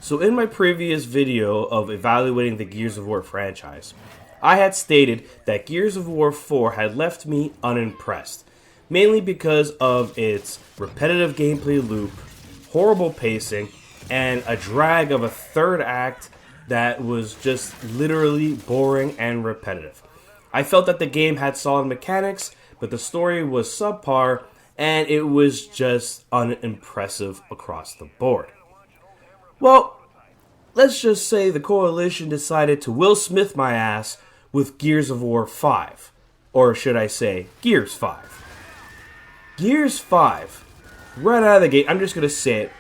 So in my previous video of evaluating the Gears of War franchise, I had stated that Gears of War 4 had left me unimpressed, mainly because of its repetitive gameplay loop, horrible pacing, and a drag of a third act that was just literally boring and repetitive. I felt that the game had solid mechanics, but the story was subpar, and it was just unimpressive across the board. Well, let's just say the Coalition decided to Will Smith my ass with Gears of War 5. Or should I say, Gears 5. Gears 5, right out of the gate, I'm just going to say it,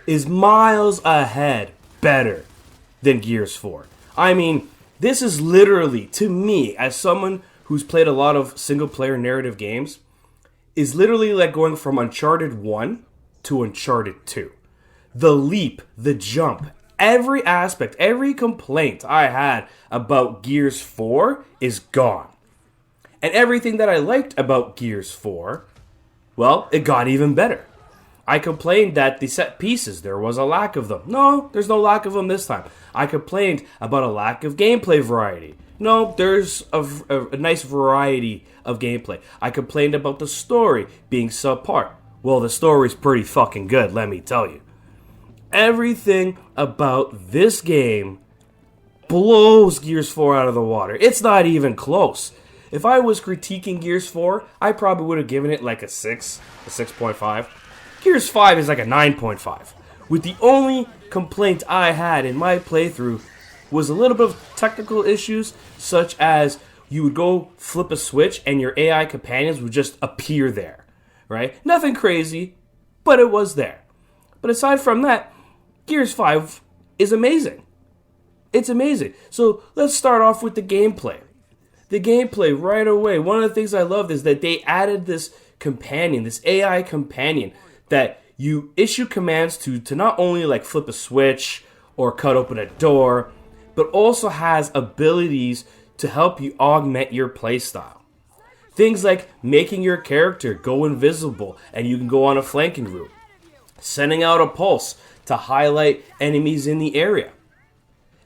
is miles ahead better than Gears 4. I mean, this is literally, to me, as someone who's played a lot of single-player narrative games, is literally like going from Uncharted 1 to Uncharted 2. The leap, the jump, every aspect, every complaint I had about Gears 4 is gone. And everything that I liked about Gears 4, well, it got even better. I complained that the set pieces, there was a lack of them. No, there's no lack of them this time. I complained about a lack of gameplay variety. No, there's a nice variety of gameplay. I complained about the story being subpar. Well, the story's pretty fucking good, let me tell you. Everything about this game blows Gears 4 out of the water. It's not even close. If I was critiquing Gears 4, I probably would have given it like a 6, a 6.5. Gears 5 is like a 9.5. With the only complaint I had in my playthrough was a little bit of technical issues, such as you would go flip a switch and your AI companions would just appear there, right? Nothing crazy, but it was there. But aside from that, Gears 5 is amazing. It's amazing. So let's start off with the gameplay. The gameplay right away. One of the things I loved is that they added this companion, this AI companion, that you issue commands to not only like flip a switch or cut open a door, but also has abilities to help you augment your playstyle. Things like making your character go invisible and you can go on a flanking route. Sending out a pulse to highlight enemies in the area.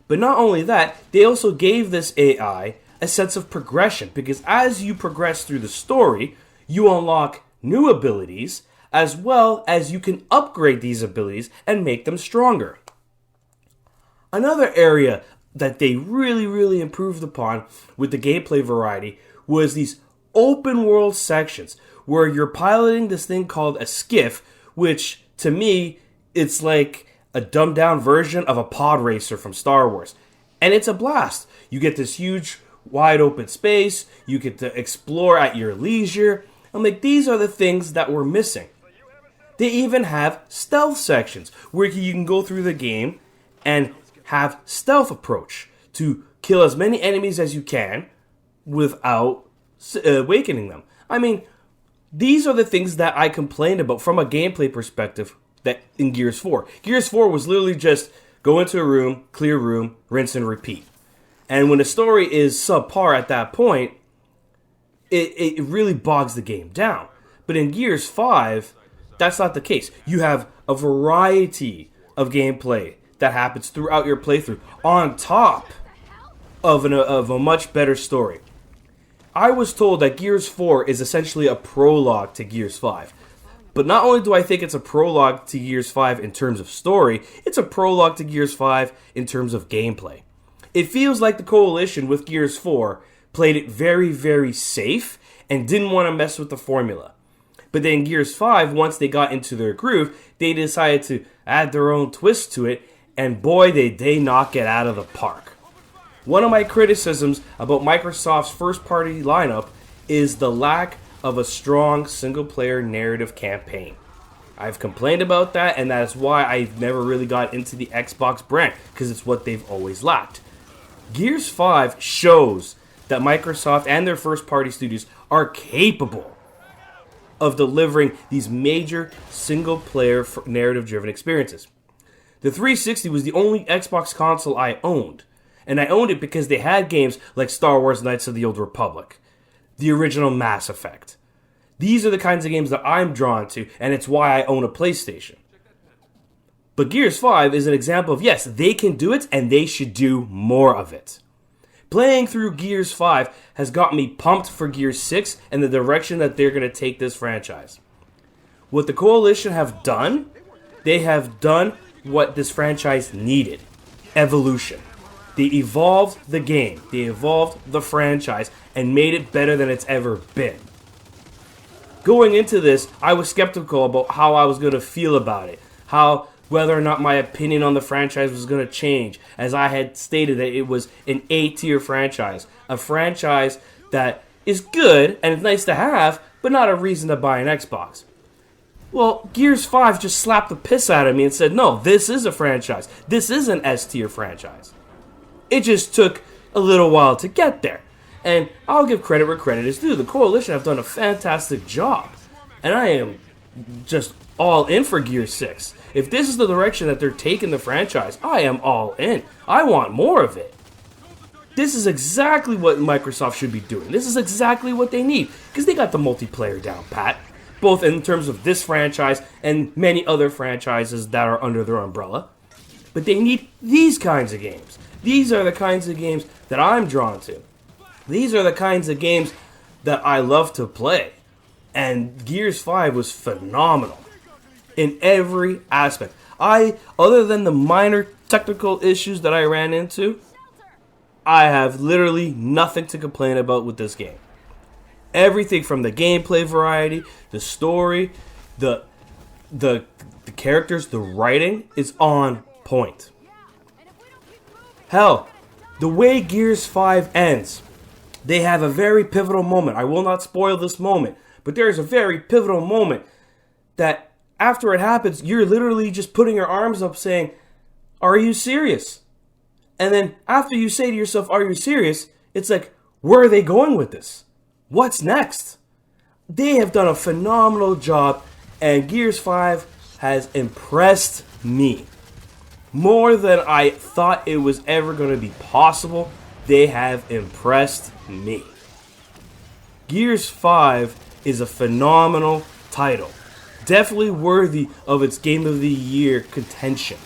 But not only that, they also gave this AI a sense of progression, because as you progress through the story, you unlock new abilities, as well as you can upgrade these abilities and make them stronger. Another area that they really improved upon with the gameplay variety was these open world sections where you're piloting this thing called a skiff, which to me, it's like a dumbed down version of a pod racer from Star Wars. And it's a blast. You get this huge wide open space, you get to explore at your leisure. I'm like, these are the things that we're missing. They even have stealth sections where you can go through the game and have stealth approach to kill as many enemies as you can without awakening them. I mean, these are the things that I complained about from a gameplay perspective that in Gears 4. Gears 4 was literally just go into a room, clear room, rinse and repeat. And when the story is subpar at that point, it really bogs the game down. But in Gears 5, that's not the case. You have a variety of gameplay that happens throughout your playthrough on top of a much better story. I was told that Gears 4 is essentially a prologue to Gears 5. But not only do I think it's a prologue to Gears 5 in terms of story, it's a prologue to Gears 5 in terms of gameplay. It feels like the Coalition with Gears 4 played it very safe and didn't want to mess with the formula. But then Gears 5, once they got into their groove, they decided to add their own twist to it, and boy, did they knock it out of the park. One of my criticisms about Microsoft's first-party lineup is the lack of a strong single-player narrative campaign. I've complained about that, and that is why I've never really got into the Xbox brand, because it's what they've always lacked. Gears 5 shows that Microsoft and their first-party studios are capable of delivering these major single-player narrative-driven experiences. The 360 was the only Xbox console I owned, and I owned it because they had games like Star Wars Knights of the Old Republic, the original Mass Effect. These are the kinds of games that I'm drawn to, and it's why I own a PlayStation. But Gears 5 is an example of, yes, they can do it and they should do more of it. Playing through Gears 5 has got me pumped for Gears 6 and the direction that they're going to take this franchise. What the Coalition have done, they have done what this franchise needed. Evolution. They evolved the game, they evolved the franchise, and made it better than it's ever been. Going into this, I was skeptical about how I was going to feel about it, whether or not my opinion on the franchise was going to change, as I had stated that it was an A-tier franchise, a franchise that is good and it's nice to have, but not a reason to buy an Xbox. Well, Gears 5 just slapped the piss out of me and said, no, this is a franchise. This is an S-tier franchise. It just took a little while to get there. And I'll give credit where credit is due. The Coalition have done a fantastic job. And I am just all in for Gears 6. If this is the direction that they're taking the franchise, I am all in. I want more of it. This is exactly what Microsoft should be doing. This is exactly what they need. Because they got the multiplayer down pat. Both in terms of this franchise and many other franchises that are under their umbrella. But they need these kinds of games. These are the kinds of games that I'm drawn to. These are the kinds of games that I love to play. And Gears 5 was phenomenal in every aspect. Other than the minor technical issues that I ran into, I have literally nothing to complain about with this game. Everything from the gameplay variety, the story, the characters, the writing is on point. Hell, the way Gears 5 ends, they have a very pivotal moment. I will not spoil this moment, but there is a very pivotal moment that after it happens, you're literally just putting your arms up saying, are you serious? And then after you say to yourself, are you serious? It's like, where are they going with this? What's next? They have done a phenomenal job, and Gears 5 has impressed me. More than I thought it was ever going to be possible, they have impressed me. Gears 5 is a phenomenal title. Definitely worthy of its Game of the Year contention.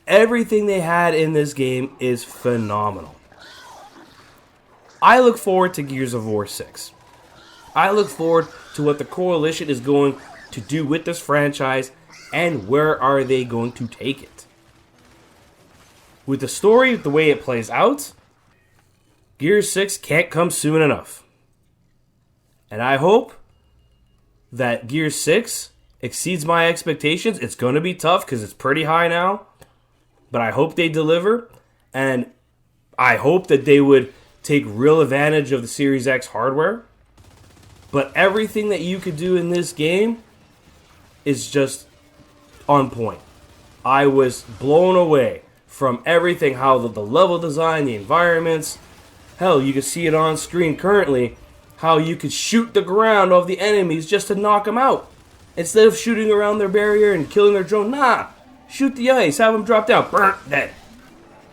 Everything they had in this game is phenomenal. I look forward to Gears of War 6. I look forward to what the Coalition is going to do with this franchise and where are they going to take it. With the story, the way it plays out, Gears 6 can't come soon enough. And I hope that Gears 6 exceeds my expectations. It's going to be tough because it's pretty high now. But I hope they deliver. And I hope that they would take real advantage of the Series X hardware. But everything that you could do in this game is just on point. I was blown away from everything, how the level design, the environments. Hell, you can see it on screen currently, how you could shoot the ground of the enemies just to knock them out. Instead of shooting around their barrier and killing their drone, nah, shoot the ice, have them drop down, burnt, dead.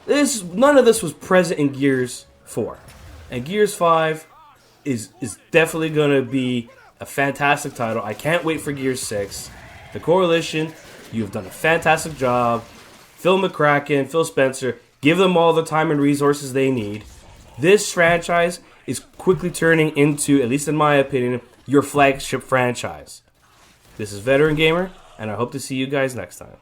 None of this was present in Gears 4. And Gears 5 is definitely going to be a fantastic title. I can't wait for Gears 6. The Coalition, you've done a fantastic job. Phil McCracken, Phil Spencer, give them all the time and resources they need. This franchise is quickly turning into, at least in my opinion, your flagship franchise. This is Veteran Gamer, and I hope to see you guys next time.